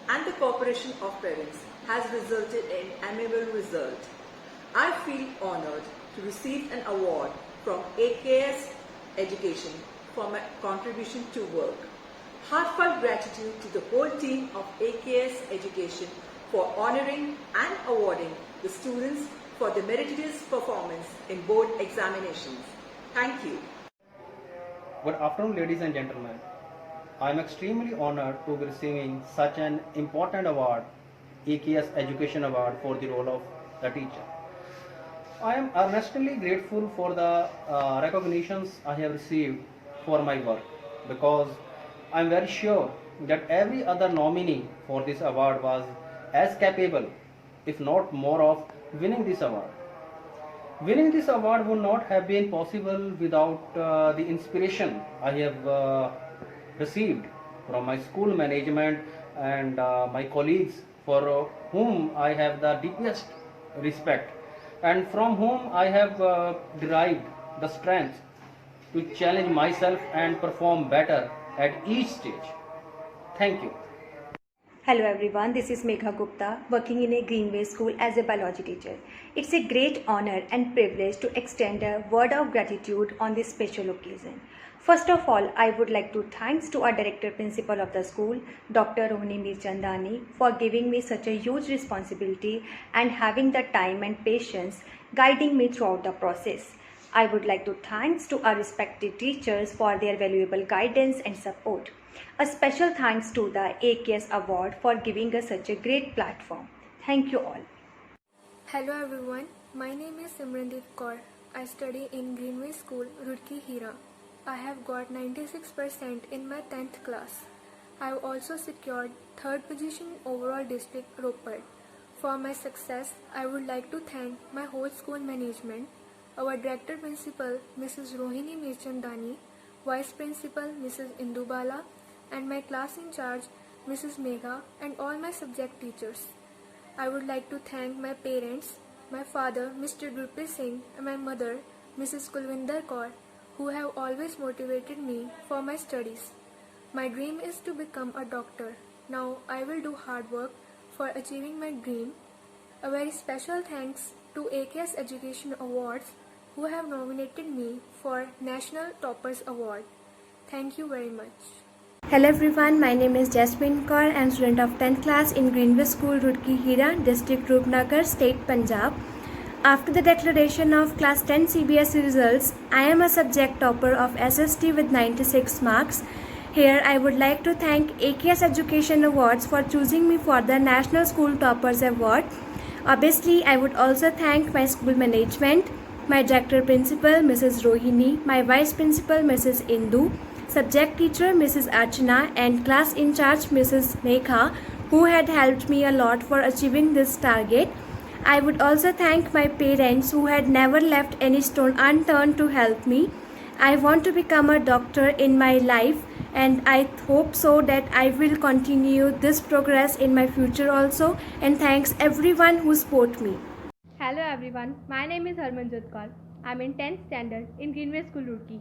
and the cooperation of parents has resulted in amiable result. I feel honored to receive an award from AKS Education for my contribution to work. Heartfelt gratitude to the whole team of AKS Education for honoring and awarding the students for their meritorious performance in board examinations. Thank you. Good afternoon, ladies and gentlemen. I am extremely honored to be receiving such an important award, AKS Education Award for the role of the teacher. I am earnestly grateful for the recognitions I have received for my work, because I am very sure that every other nominee for this award was as capable, if not more, of winning this award. Winning this award would not have been possible without the inspiration I have received from my school management and my colleagues, for whom I have the deepest respect and from whom I have derived the strength to challenge myself and perform better at each stage. Thank you. Hello everyone, this is Megha Gupta, working in a Greenway school as a biology teacher. It's a great honor and privilege to extend a word of gratitude on this special occasion. First of all, I would like to thanks to our director principal of the school, Dr. Rohini Mirchandani, for giving me such a huge responsibility and having the time and patience guiding me throughout the process. I would like to thanks to our respected teachers for their valuable guidance and support. A special thanks to the AKS Award for giving us such a great platform. Thank you all. Hello everyone, my name is Simrandeep Kaur. I study in Greenway School, Roorkee Hira. I have got 96% in my 10th class. I have also secured 3rd position in overall district Ropar. For my success, I would like to thank my whole school management, our director principal Mrs. Rohini Mirchandani, vice principal Mrs. Indubala, and my class in charge Mrs. Megha, and all my subject teachers. I would like to thank my parents, my father Mr. Gurpreet Singh, and my mother Mrs. Kulwinder Kaur, who have always motivated me for my studies. My dream is to become a doctor. Now I will do hard work for achieving my dream. A very special thanks to AKS Education Awards, who have nominated me for National Toppers Award. Thank you very much. Hello everyone, my name is Jasmine Kaur. I am student of 10th class in Greenway School, Roorkee Hira, District Rupnagar, State Punjab. After the declaration of Class 10 CBSE results, I am a subject topper of SST with 96 marks. Here I would like to thank AKS Education Awards for choosing me for the National School Toppers Award. Obviously, I would also thank my school management, my director principal Mrs. Rohini, my vice principal Mrs. Indu, subject teacher Mrs. Archana, and class in charge Mrs. Megha, who had helped me a lot for achieving this target. I would also thank my parents, who had never left any stone unturned to help me. I want to become a doctor in my life, and I hope so that I will continue this progress in my future also, and thanks everyone who support me. Hello everyone, my name is Harmanjot Kaur. I am in 10th standard in Greenway School, Roorkee.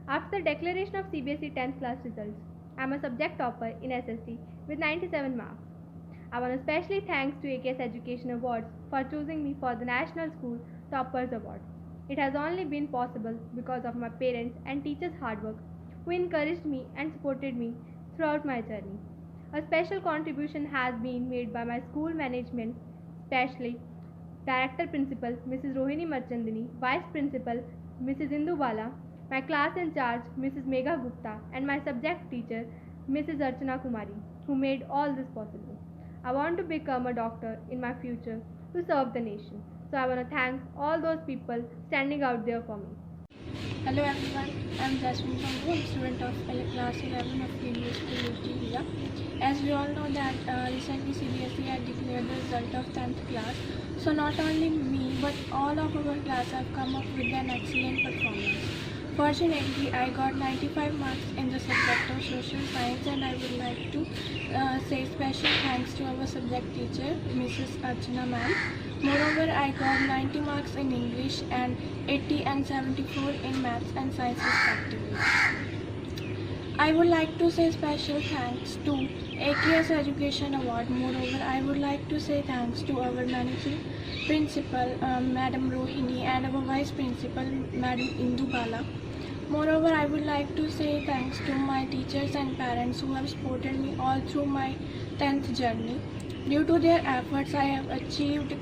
After the declaration of CBSE 10th class results, I am a subject topper in SST with 97 marks. I want to especially thanks to AKS Education Awards for choosing me for the National School Toppers Award. It has only been possible because of my parents and teachers' hard work, who encouraged me and supported me throughout my journey. A special contribution has been made by my school management, especially Director Principal Mrs. Rohini Mirchandani, Vice Principal Mrs. Indubala, my class in charge Mrs. Megha Gupta, and my subject teacher Mrs. Archana Kumari, who made all this possible. I want to become a doctor in my future to serve the nation. So I want to thank all those people standing out there for me. Hello everyone, I am Jasmine Pangu, student of class 11 of Greenway School, Roorkee Hira. As we all know that recently CBSE had declared the result of 10th class. So not only me but all of our class have come up with an excellent performance. Fortunately, I got 95 marks in the subject of social science, and I would like to say special thanks to our subject teacher, Mrs. Archana ma'am. Moreover, I got 90 marks in English and 80 and 74 in maths and science respectively. I would like to say special thanks to AKS Education Award. Moreover, I would like to say thanks to our managing principal, Madam Rohini, and our vice principal, Madam Indu Bala. Moreover, I would like to say thanks to my teachers and parents who have supported me all through my 10th journey. Due to their efforts, I have achieved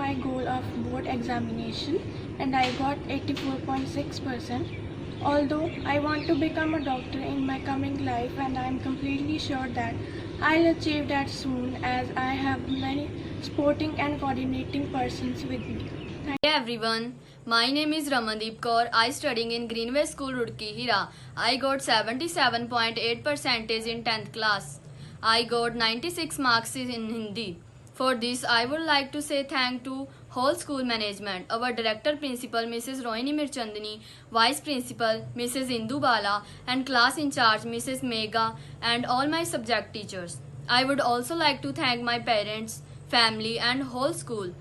my goal of board examination, and I got 84.6%. Although I want to become a doctor in my coming life, and I am completely sure that I'll achieve that soon, as I have many supporting and coordinating persons with me. Hey everyone, my name is Ramandeep Kaur. I studying in Greenway School, Roorkee Hira. I got 77.8% in 10th class. I got 96 marks in Hindi. For this, I would like to say thank to whole school management, our director principal Mrs. Rohini Mirchandani, vice principal Mrs. Indu Bala, and class in charge Mrs. Megha, and all my subject teachers. I would also like to thank my parents, family, and whole school.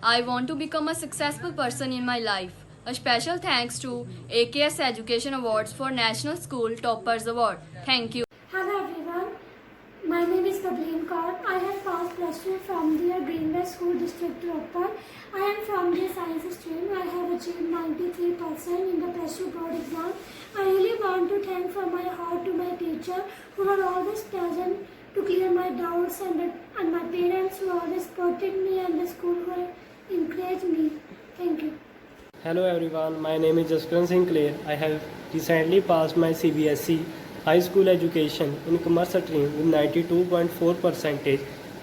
I want to become a successful person in my life. A special thanks to AKS Education Awards for National School Toppers Award. Thank you. Hello everyone, my name is Tableen Kaur. I have passed plus 2 from the Greenway School District Ropar. I am from the science stream. I have achieved 93% in the plus 2 board exam. I really want to thank from my heart to my teacher who are always present to clear my doubts, and my parents who always supported me, and the school who encouraged me. Thank you. Hello everyone, my name is Jaskaran Sinclair. I have recently passed my CBSE high school education in commerce stream with 92.4%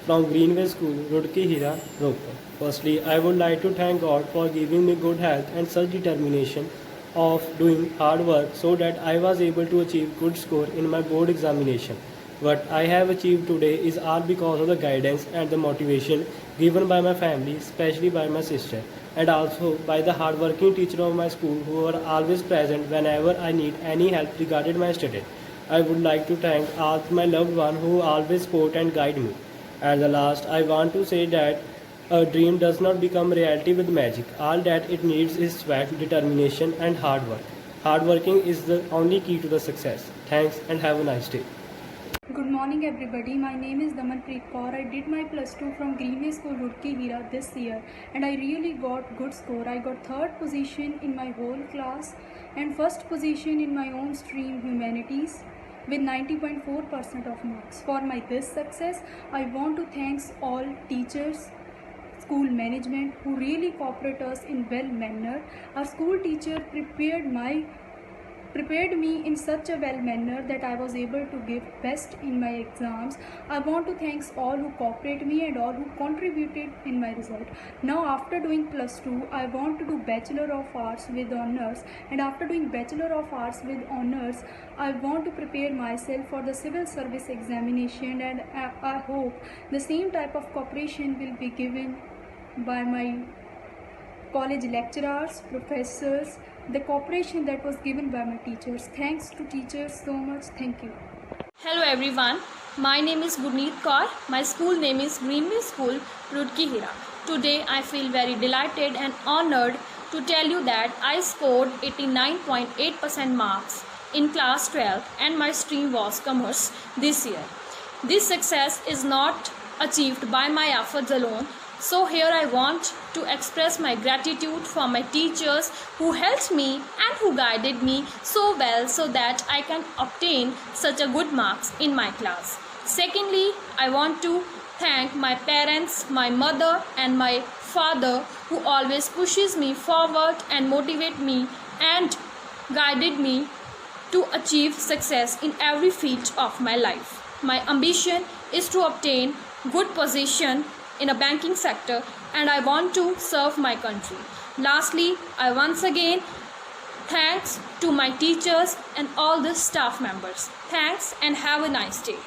from Greenway School, Roorkee Hira, Ropar. Firstly, I would like to thank God for giving me good health and such determination of doing hard work so that I was able to achieve good score in my board examination. What I have achieved today is all because of the guidance and the motivation given by my family, especially by my sister, and also by the hardworking teacher of my school who are always present whenever I need any help regarding my study. I would like to thank all my loved ones who always support and guide me. At the last, I want to say that a dream does not become reality with magic. All that it needs is sweat, determination, and hard work. Hard working is the only key to the success. Thanks and have a nice day. Good morning everybody, my name is Damanpreet Kaur. I did my plus 2 from Greenway School, Roorkee Hira this year, and I really got good score. I got 3rd position in my whole class and 1st position in my own stream, Humanities, with 90.4% of marks. For my this success, I want to thank all teachers, school management who really cooperate us in well manner. Our school teacher prepared me in such a well manner that I was able to give best in my exams. I want to thank all who cooperated me and all who contributed in my result. Now after doing plus 2, I want to do Bachelor of Arts with honors, and after doing Bachelor of Arts with honors, I want to prepare myself for the civil service examination, and I hope the same type of cooperation will be given by my college lecturers, professors, the cooperation that was given by my teachers. Thanks to teachers so much. Thank you. Hello everyone, my name is Gurneet Kaur. My school name is Greenway School, Roorkee Hira. Today I feel very delighted and honored to tell you that I scored 89.8% marks in class 12 and my stream was commerce this year. This success is not achieved by my efforts alone. So here I want to express my gratitude for my teachers who helped me and who guided me so well so that I can obtain such a good marks in my class. Secondly, I want to thank my parents, my mother and my father who always pushes me forward and motivate me and guided me to achieve success in every field of my life. My ambition is to obtain good position in a banking sector, and I want to serve my country. Lastly, I once again thanks to my teachers and all the staff members. Thanks and have a nice day.